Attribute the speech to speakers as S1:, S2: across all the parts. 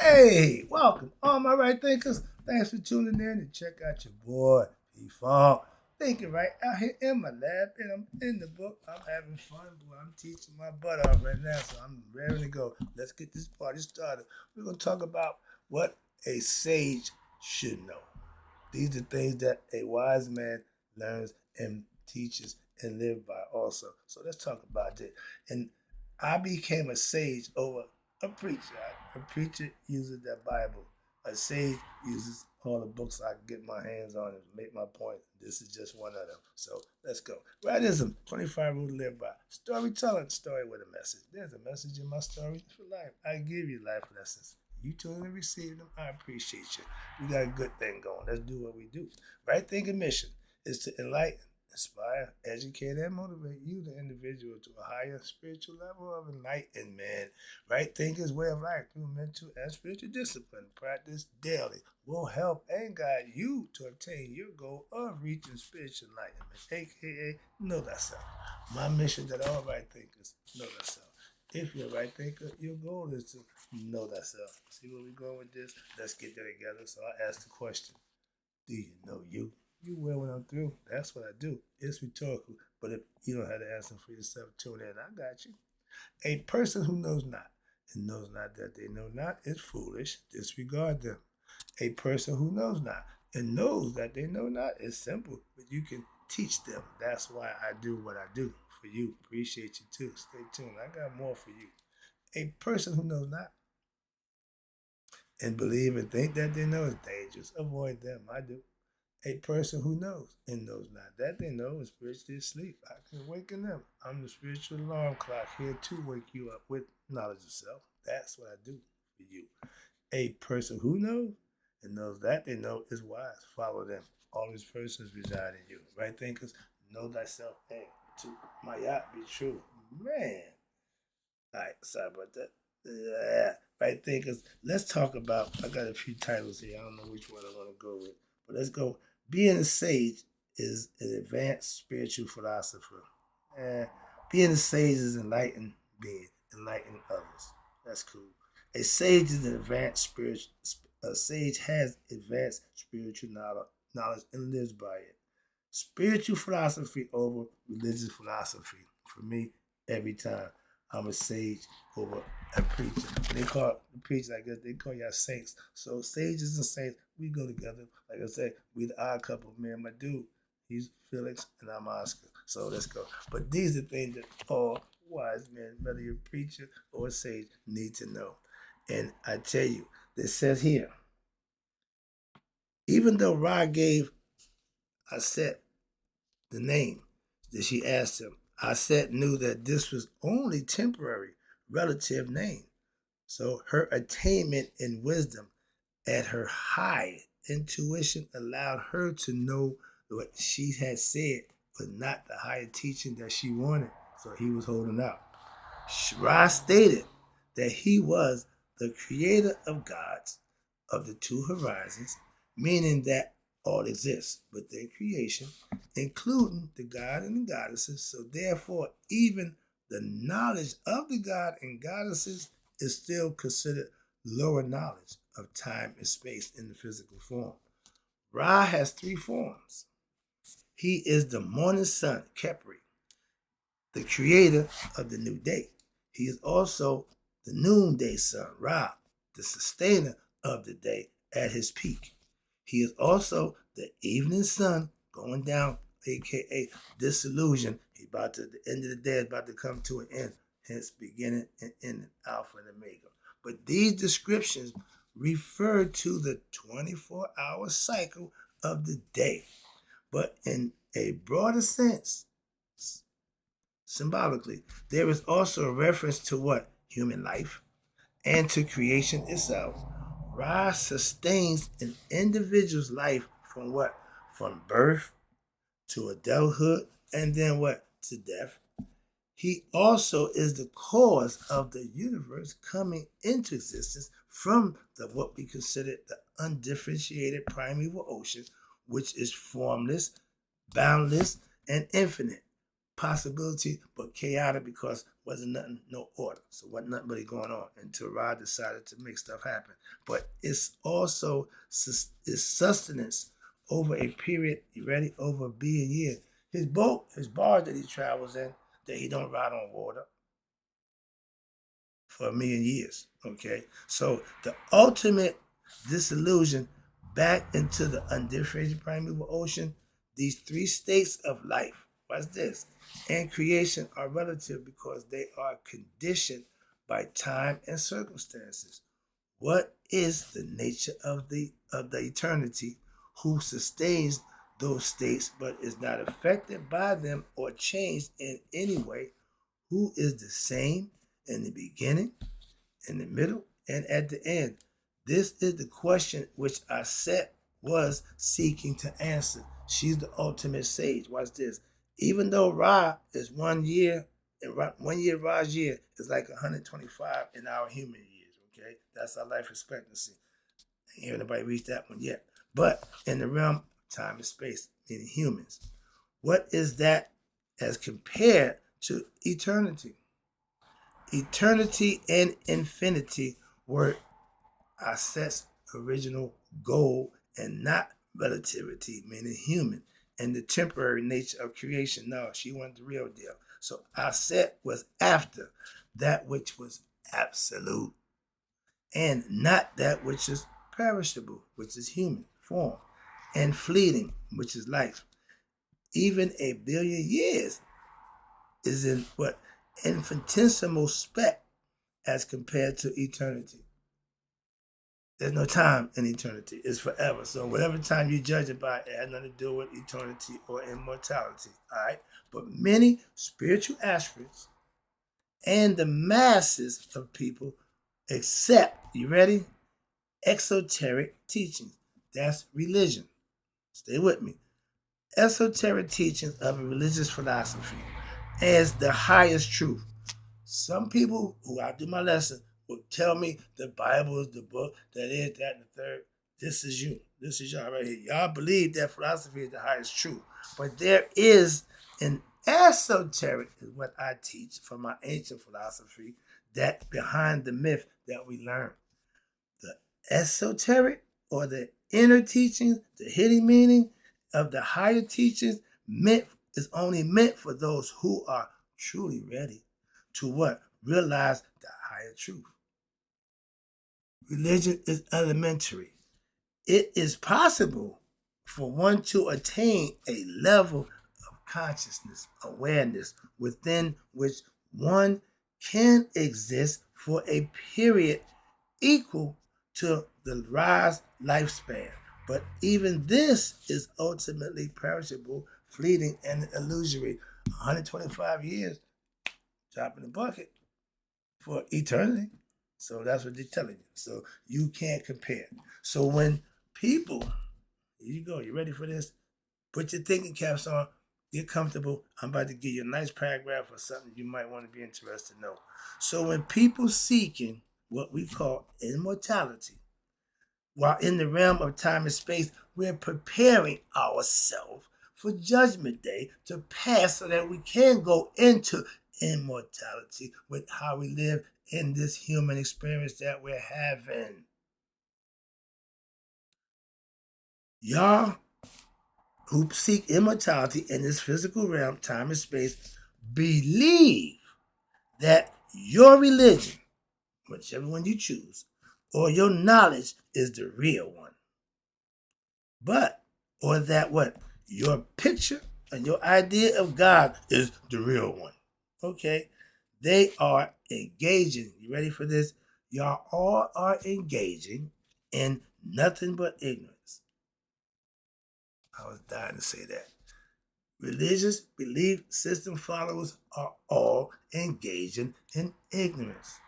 S1: Hey, welcome, all my right thinkers. Thanks for tuning in and check out your boy, P-Funk. Thinking right out here in my lab, and I'm in the book. I'm having fun, boy. I'm teaching my butt off right now, so I'm ready to go. Let's get this party started. We're going to talk about what a sage should know. These are things that a wise man learns and teaches and live by also. So let's talk about it. And I became a sage over a preacher. A preacher uses the Bible. A sage uses all the books I can get my hands on and make my point. This is just one of them. So let's go. Rightism, 25 rules to live by. Storytelling, story with a message. There's a message in my story for life. I give you life lessons. You tune and receive them. I appreciate you. We got a good thing going. Let's do what we do. Right thinking mission is to enlighten, inspire, educate, and motivate you, the individual, to a higher spiritual level of enlightenment. Right thinking's way of life through mental and spiritual discipline, practice daily, will help and guide you to obtain your goal of reaching spiritual enlightenment, aka know thyself. My mission that all right thinkers know thyself. If you're a right thinker, your goal is to know thyself. See where we're going with this? Let's get there together. So I ask the question, do you know you? You will when I'm through. That's what I do. It's rhetorical. But if you don't have the answer for yourself, tune in. I got you. A person who knows not and knows not that they know not is foolish. Disregard them. A person who knows not and knows that they know not is simple, but you can teach them. That's why I do what I do for you. Appreciate you too. Stay tuned. I got more for you. A person who knows not and believe and think that they know is dangerous. Avoid them. I do. A person who knows and knows not that they know is spiritually asleep. I can awaken them. I'm the spiritual alarm clock here to wake you up with knowledge of self. That's what I do for you. A person who knows and knows that they know is wise. Follow them. All these persons reside in you. Right thinkers, know thyself. Hey, to my yacht be true. Man. All right, sorry about that. Yeah. Right thinkers, let's talk about, I got a few titles here. I don't know which one I want to go with. But let's go. Being a sage is an advanced spiritual philosopher. Eh, being a sage is enlightened being, enlighten others. That's cool. A sage is an advanced spiritual. A sage has advanced spiritual knowledge and lives by it. Spiritual philosophy over religious philosophy. For me, every time. I'm a sage over a preacher. They call the preachers, I guess they call y'all saints. So sages and saints, we go together. Like I said, we the odd couple. Me and my dude, he's Felix and I'm Oscar. So let's go. But these are things that all wise men, whether you're a preacher or a sage, need to know. And I tell you, this says here, even though Ra gave Aset the name that she asked him, Aset knew that this was only temporary relative name. So her attainment in wisdom at her high intuition allowed her to know what she had said was not the higher teaching that she wanted. So he was holding out. Ra stated that he was the creator of gods of the two horizons, meaning that all exists within creation, including the god and the goddesses. So therefore, even the knowledge of the god and goddesses is still considered lower knowledge of time and space in the physical form. Ra has three forms. He is the morning sun, Kepri, the creator of the new day. He is also the noonday sun, Ra, the sustainer of the day at his peak. He is also the evening sun going down, aka disillusion. The end of the day is about to come to an end, hence beginning and ending, Alpha and Omega. But these descriptions refer to the 24-hour cycle of the day. But in a broader sense, symbolically, there is also a reference to what? Human life and to creation itself. Ra sustains an individual's life from what? From birth to adulthood and then what? To death. He also is the cause of the universe coming into existence from what we consider the undifferentiated primeval ocean, which is formless, boundless, and infinite possibility, but chaotic because wasn't nothing, no order. So wasn't nothing really going on until Ra decided to make stuff happen. But it's also it's sustenance over a period, you ready, over a billion years. His boat, his barge that he travels in, that he don't ride on water for a million years. Okay, so the ultimate disillusion back into the undifferentiated primeval ocean. These three states of life, what's this, and creation are relative because they are conditioned by time and circumstances. What is the nature of the eternity who sustains those states but is not affected by them or changed in any way? Who is the same in the beginning, in the middle, and at the end? This is the question which Aset was seeking to answer. She's the ultimate sage. Watch this. Even though Ra is 1 year, and 1 year Ra's year is like 125 in our human years. Okay, that's our life expectancy. Ain't heard nobody reach that one yet. But in the realm of time and space, meaning humans, what is that as compared to eternity? Eternity and infinity were Aset's original goal and not relativity, meaning human, and the temporary nature of creation. No, she wanted the real deal. So Aset was after that which was absolute and not that which is perishable, which is human form, and fleeting, which is life. Even a billion years is in what? Infinitesimal speck as compared to eternity. There's no time in eternity. It's forever. So whatever time you judge it by, it has nothing to do with eternity or immortality. All right. But many spiritual aspirants and the masses of people accept, you ready? Exoteric teachings. That's religion. Stay with me. Esoteric teachings of a religious philosophy as the highest truth. Some people who I do my lesson will tell me the Bible is the book, that is, that, and the third. This is you. This is y'all right here. Y'all believe that philosophy is the highest truth. But there is an esoteric, is what I teach from my ancient philosophy, that behind the myth that we learn. The esoteric or the inner teachings, the hidden meaning of the higher teachings is only meant for those who are truly ready to what? Realize the higher truth. Religion is elementary. It is possible for one to attain a level of consciousness, awareness, within which one can exist for a period equal to the rise lifespan. But even this is ultimately perishable, fleeting, and illusory. 125 years, drop in the bucket for eternity. So that's what they're telling you. So you can't compare. So when people, here you go, you ready for this? Put your thinking caps on, get comfortable. I'm about to give you a nice paragraph or something you might want to be interested to know. So when people seeking what we call immortality, while in the realm of time and space, we're preparing ourselves for Judgment Day to pass so that we can go into immortality with how we live in this human experience that we're having. Y'all who seek immortality in this physical realm, time and space, believe that your religion, whichever one you choose, or your knowledge is the real one. But, or that what? Your picture and your idea of God is the real one. Okay? They are engaging. You ready for this? Y'all all are engaging in nothing but ignorance. I was dying to say that. Religious belief system followers are all engaging in ignorance.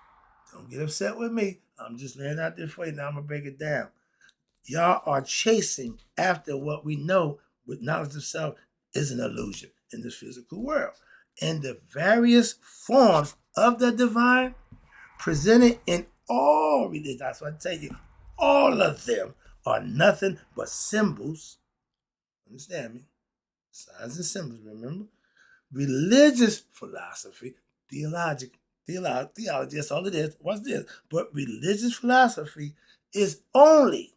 S1: Don't get upset with me. I'm just laying out there for you. Now I'm going to break it down. Y'all are chasing after what we know with knowledge of self is an illusion in this physical world. And the various forms of the divine presented in all religions, that's what I tell you, all of them are nothing but symbols. Understand me? Signs and symbols, remember? Religious philosophy, theologic Theology, that's all it is. What's this? But religious philosophy is only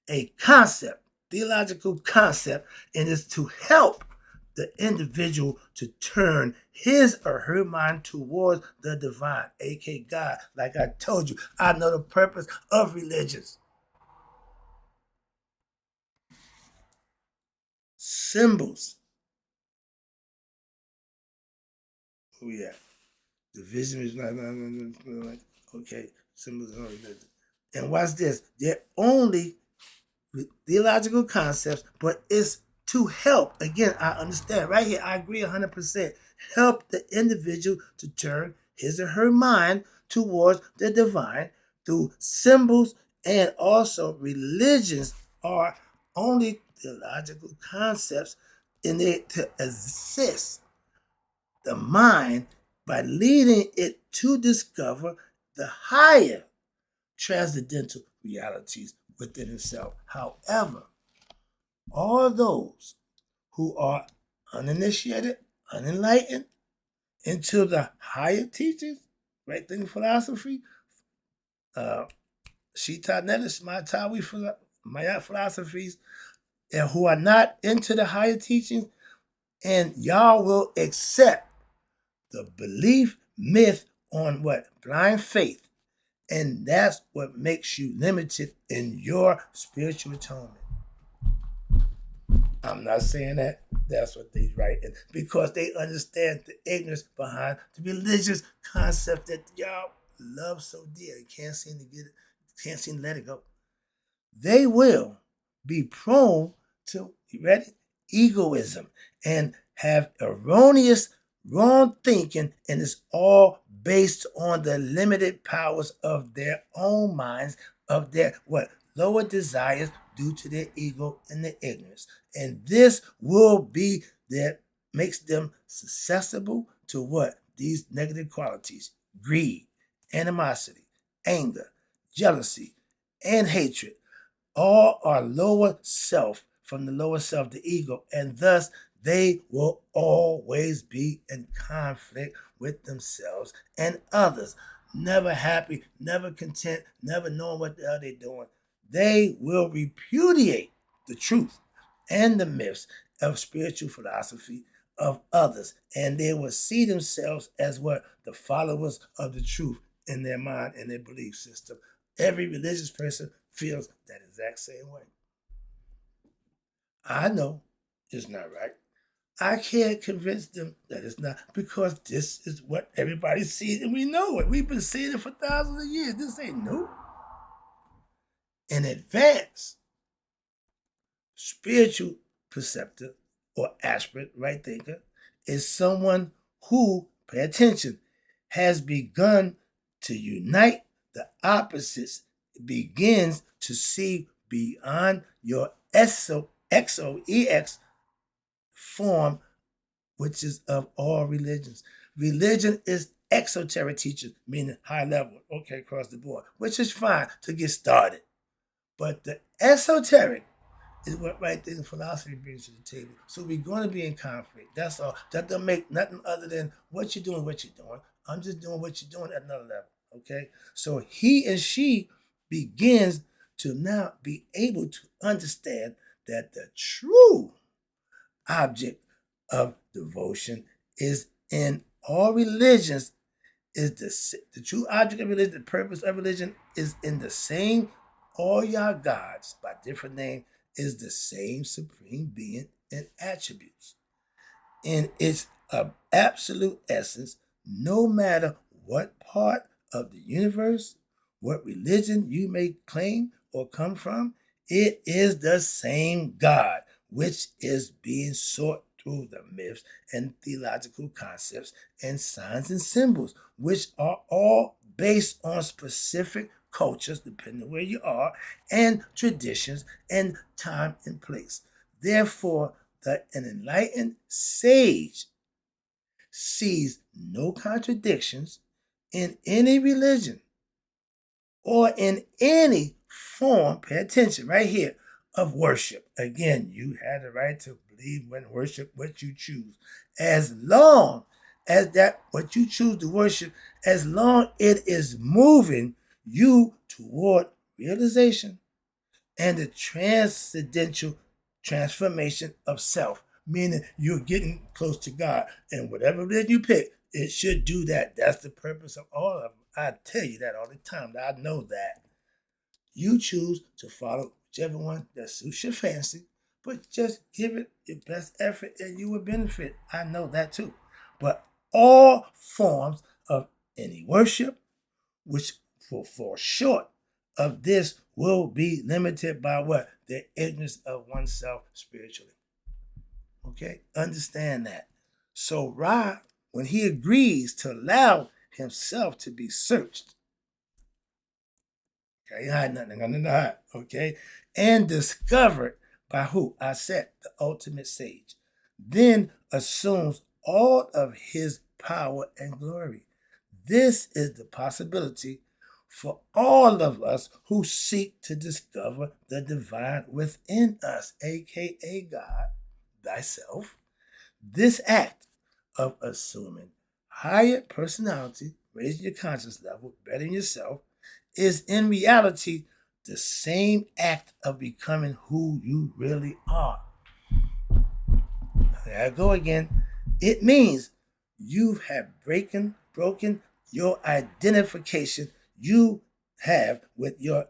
S1: a concept, theological concept, and is to help the individual to turn his or her mind towards the divine, aka God. Like I told you, I know the purpose of religions. Symbols. Where we at? Division is like okay, symbols of religion. And watch this. They're only theological concepts, but it's to help. Again, I understand. Right here, I agree 100%. Help the individual to turn his or her mind towards the divine through symbols, and also religions are only theological concepts in it to assist the mind by leading it to discover the higher transcendental realities within itself. However, all those who are uninitiated, unenlightened into the higher teachings, right thinking philosophy, Shita Netish, Maya philosophies, and who are not into the higher teachings, and y'all will accept the belief myth on what? Blind faith. And that's what makes you limited in your spiritual atonement. I'm not saying that. That's what they write. Because they understand the ignorance behind the religious concept that y'all love so dear. You can't seem to get it, can't seem to let it go. They will be prone to, you ready? Egoism and have erroneous, wrong thinking, and it's all based on the limited powers of their own minds, of their what? Lower desires due to their ego and their ignorance. And this will be that makes them susceptible to what? These negative qualities: greed, animosity, anger, jealousy, and hatred. All are lower self from the lower self, the ego, and thus they will always be in conflict with themselves and others. Never happy, never content, never knowing what the hell they're doing. They will repudiate the truth and the myths of spiritual philosophy of others, and they will see themselves as what? The followers of the truth in their mind and their belief system. Every religious person feels that exact same way. I know it's not right. I can't convince them that it's not, because this is what everybody sees and we know it. We've been seeing it for thousands of years. This ain't new. In advance, spiritual perceptor or aspirant, right thinker, is someone who, pay attention, has begun to unite the opposites, begins to see beyond your XOEX form, which is of all religions. Religion is exoteric teaching, meaning high level, okay, across the board, which is fine to get started. But the esoteric is what right there the philosophy brings to the table. So we're going to be in conflict. That's all. That don't make nothing other than what you're doing, what you're doing. I'm just doing what you're doing at another level. Okay? So he and she begins to now be able to understand that the true object of devotion is in all religions is the true object of religion, the purpose of religion is in the same, all y'all gods by different name is the same supreme being and attributes. In its absolute essence, no matter what part of the universe, what religion you may claim or come from, it is the same God, which is being sought through the myths and theological concepts and signs and symbols, which are all based on specific cultures, depending on where you are, and traditions and time and place. Therefore, that an enlightened sage sees no contradictions in any religion or in any form, pay attention right here, of worship. Again, you have the right to believe when worship what you choose, as long as that what you choose to worship, as long it is moving you toward realization and the transcendental transformation of self, meaning you're getting close to God. And whatever it is you pick, it should do that. That's the purpose of all of them. I tell you that all the time. I know that. You choose to follow whichever one that suits your fancy, but just give it your best effort and you will benefit. I know that too. But all forms of any worship, which will fall short of this, will be limited by what? The ignorance of oneself spiritually. Okay? Understand that. So Ra, when he agrees to allow himself to be searched, okay, hide nothing under the hide, okay, and discovered by who? I said, the ultimate sage, then assumes all of his power and glory. This is the possibility for all of us who seek to discover the divine within us, aka God, thyself. This act of assuming higher personality, raising your conscious level, bettering yourself, is in reality the same act of becoming who you really are. There I go again. It means you have broken your identification you have with your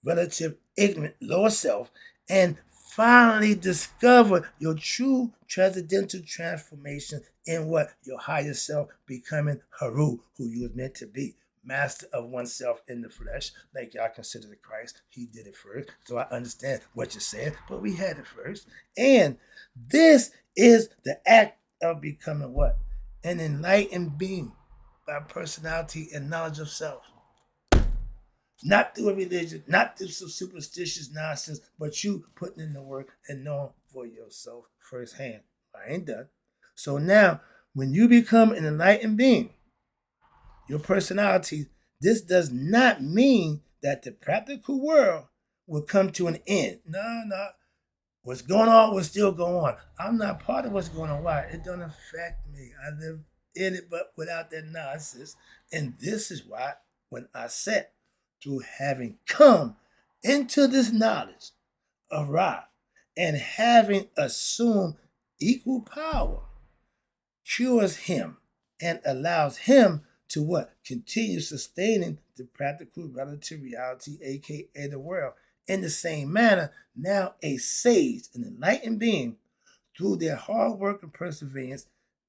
S1: relative ignorant lower self and finally discover your true transcendental transformation in what your higher self, becoming Haru, who you was meant to be. Master of oneself in the flesh, like y'all consider the Christ. He did it first. So I understand what you're saying, but we had it first. And this is the act of becoming what? An enlightened being by personality and knowledge of self. Not through a religion, not through some superstitious nonsense, but you putting in the work and knowing for yourself firsthand. I ain't done. So now, when you become an enlightened being, your personality, this does not mean that the practical world will come to an end. No. What's going on will still go on. I'm not part of what's going on. Why? It don't affect me. I live in it, but without that nonsense. And this is why, when I said, through having come into this knowledge of Ra and having assumed equal power, cures him and allows him to what? Continue sustaining the practical relative reality, aka the world. In the same manner, now a sage, an enlightened being, through their hard work and perseverance,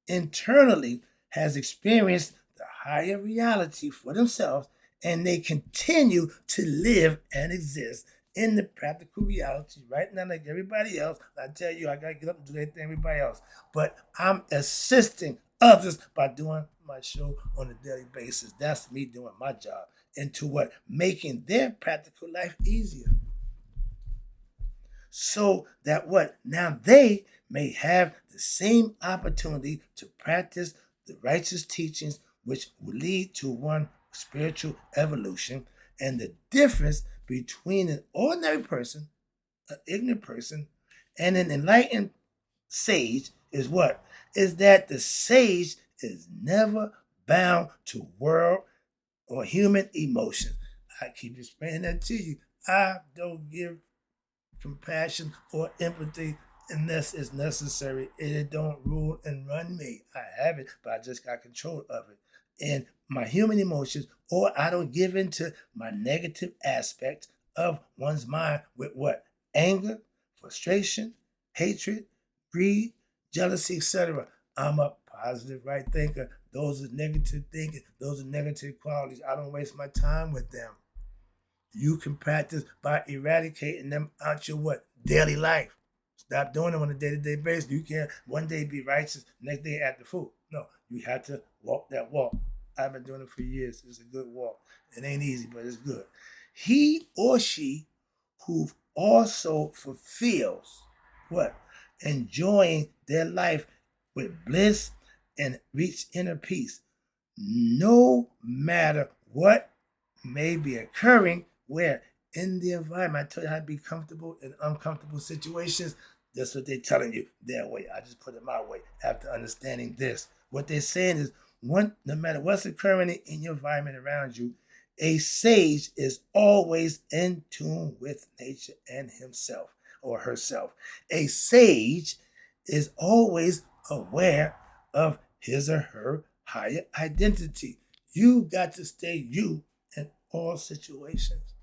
S1: internally has experienced the higher reality for themselves, and they continue to live and exist in the practical reality right now, like everybody else. I tell you, I gotta get up and do everything everybody else, but I'm assisting others by doing my show on a daily basis. That's me doing my job into what? Making their practical life easier. So that what? Now they may have the same opportunity to practice the righteous teachings which will lead to one spiritual evolution. And the difference between an ordinary person, an ignorant person, and an enlightened sage is what? Is that the sage is never bound to world or human emotion. I keep explaining that to you. I don't give compassion or empathy unless it's necessary. It don't rule and run me. I have it, but I just got control of it. And my human emotions, or I don't give into my negative aspects of one's mind with what? Anger, frustration, hatred, greed, jealousy, etc. I'm a positive right thinker. Those are negative thinking. Those are negative qualities. I don't waste my time with them. You can practice by eradicating them out your what? Daily life. Stop doing them on a day-to-day basis. You can't one day be righteous, next day act the fool. No, you have to walk that walk. I've been doing it for years. It's a good walk. It ain't easy, but it's good. He or she who also fulfills what? Enjoying their life with bliss and reach inner peace. No matter what may be occurring, where in the environment, I tell you how to be comfortable in uncomfortable situations. That's what they're telling you their way. I just put it my way after understanding this. What they're saying is, no matter what's occurring in your environment around you, a sage is always in tune with nature and himself or herself. A sage is always aware of his or her higher identity. You got to stay you in all situations.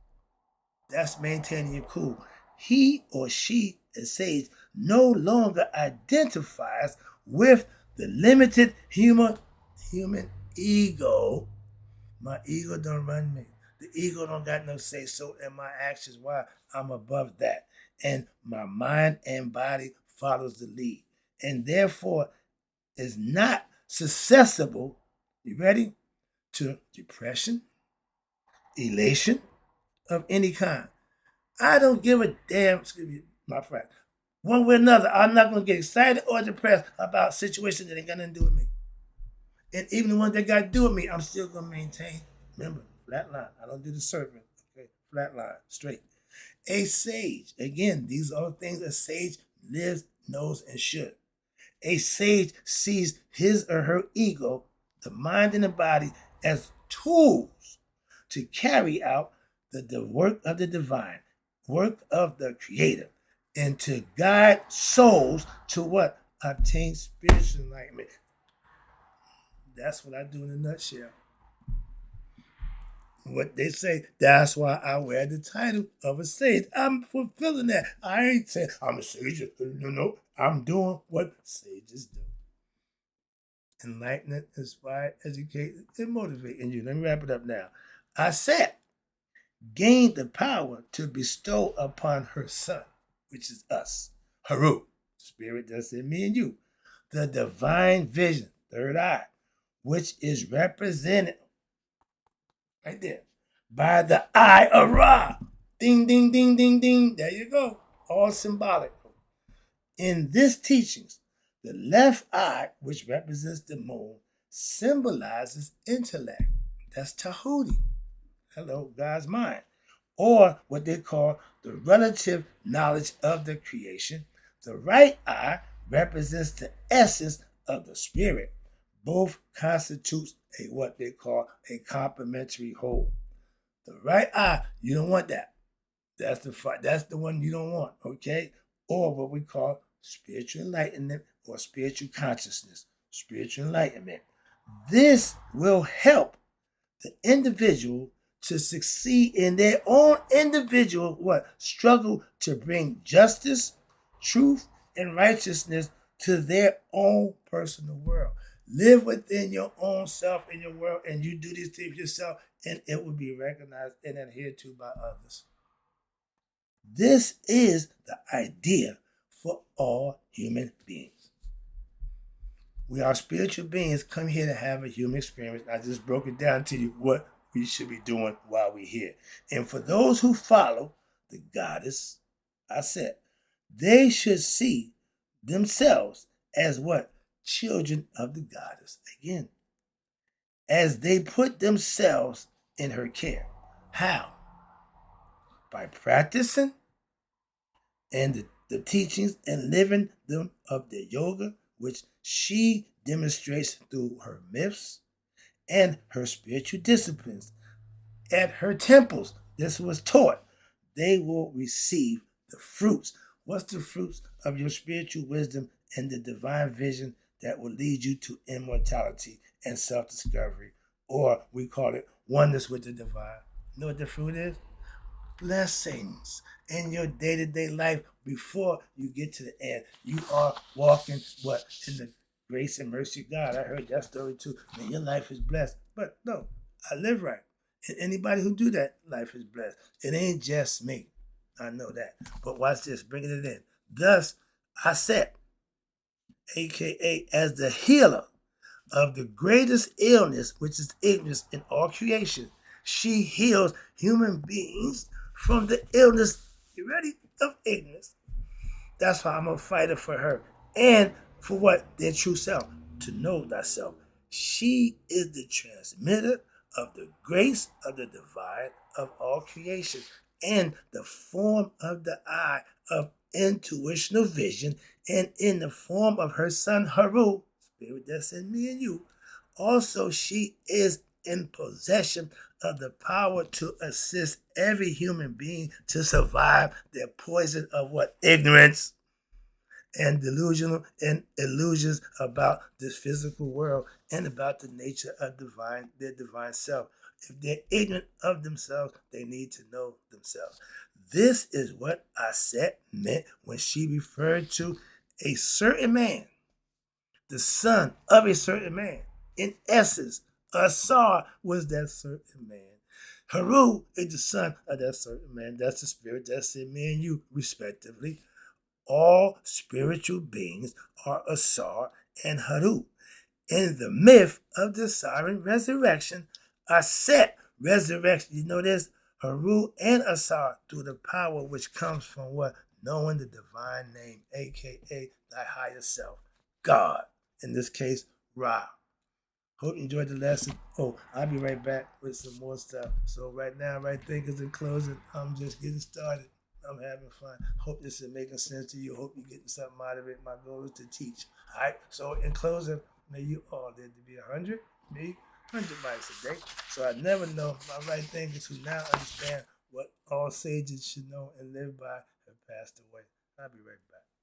S1: That's maintaining your cool. He or she, a sage, no longer identifies with the limited human ego. My ego don't run me. The ego don't got no say so in my actions. Why? I'm above that. And my mind and body follows the lead. And therefore is not susceptible, you ready? To depression, elation of any kind. I don't give a damn, excuse me, my friend. One way or another, I'm not going to get excited or depressed about situations that ain't got nothing to do with me. And even the ones that got to do with me, I'm still going to maintain. Remember, flat line. I don't do the surfing. Okay, flat line, straight. A sage, again, these are things a sage lives, knows, and should. A sage sees his or her ego, the mind and the body, as tools to carry out the work of the divine, work of the creator, and to guide souls to what? Obtain spiritual enlightenment. That's what I do in a nutshell. What they say, that's why I wear the title of a sage. I'm fulfilling that. I ain't saying I'm a sage. No. I'm doing what sages do. Enlighten, inspire, educate, and motivate in you. Let me wrap it up now. I said, gained the power to bestow upon her son, which is us, Haru, spirit that's in me and you, the divine vision, third eye, which is represented right there by the eye of Ra. Ding, ding, ding, ding, ding. There you go. All symbolic. In this teachings, the left eye, which represents the moon, symbolizes intellect. That's Tahuti. Hello, God's mind. Or what they call the relative knowledge of the creation. The right eye represents the essence of the spirit. Both constitutes what they call a complementary whole. The right eye, you don't want that. That's the one you don't want, okay? Or what we call spiritual enlightenment or spiritual consciousness, spiritual enlightenment. This will help the individual to succeed in their own individual struggle to bring justice, truth, and righteousness to their own personal world. Live within your own self in your world, and you do these things yourself, and it will be recognized and adhered to by others. This is the idea for all human beings. We are spiritual beings come here to have a human experience. I just broke it down to you what we should be doing while we're here. And for those who follow the goddess, I said, they should see themselves as what? Children of the goddess. Again, as they put themselves in her care. How? By practicing and the teachings and living them of the yoga, which she demonstrates through her myths and her spiritual disciplines. At her temples, this was taught. They will receive the fruits. What's the fruits of your spiritual wisdom and the divine vision that will lead you to immortality and self-discovery? Or we call it oneness with the divine. You know what the fruit is? Blessings in your day-to-day life before you get to the end. You are walking in the grace and mercy of God. I heard that story too. Man, your life is blessed. But no, I live right. And anybody who do that, life is blessed. It ain't just me. I know that. But watch this, bringing it in. Thus, I said, aka as the healer of the greatest illness, which is ignorance in all creation, she heals human beings from the illness, you ready, of ignorance. That's why I'm a fighter for her. And for what? Their true self. To know thyself. She is the transmitter of the grace of the divine of all creation and the form of the eye of intuitional vision, and in the form of her son Haru, spirit that's in me and you. Also, she is in possession of the power to assist every human being to survive their poison of what? Ignorance and delusional and illusions about this physical world and about the nature of their divine self. If they're ignorant of themselves, they need to know themselves. This is what Aset meant when she referred to a certain man, the son of a certain man. In essence, Asar was that certain man. Haru is the son of that certain man. That's the spirit that's in me and you, respectively. All spiritual beings are Asar and Haru. In the myth of the Siren resurrection, Aset resurrection, you know this? Haru and Asar through the power which comes from what? Knowing the divine name, aka thy higher self, God. In this case, Ra. Hope you enjoyed the lesson. Oh, I'll be right back with some more stuff. So right now, right thinkers in closing, I'm just getting started. I'm having fun. Hope this is making sense to you. Hope you're getting something out of it. My goal is to teach. All right. So in closing, may you all live to be 100, me 100 miles a day. So I never know my right thinkers who now understand what all sages should know and live by have passed away. I'll be right back.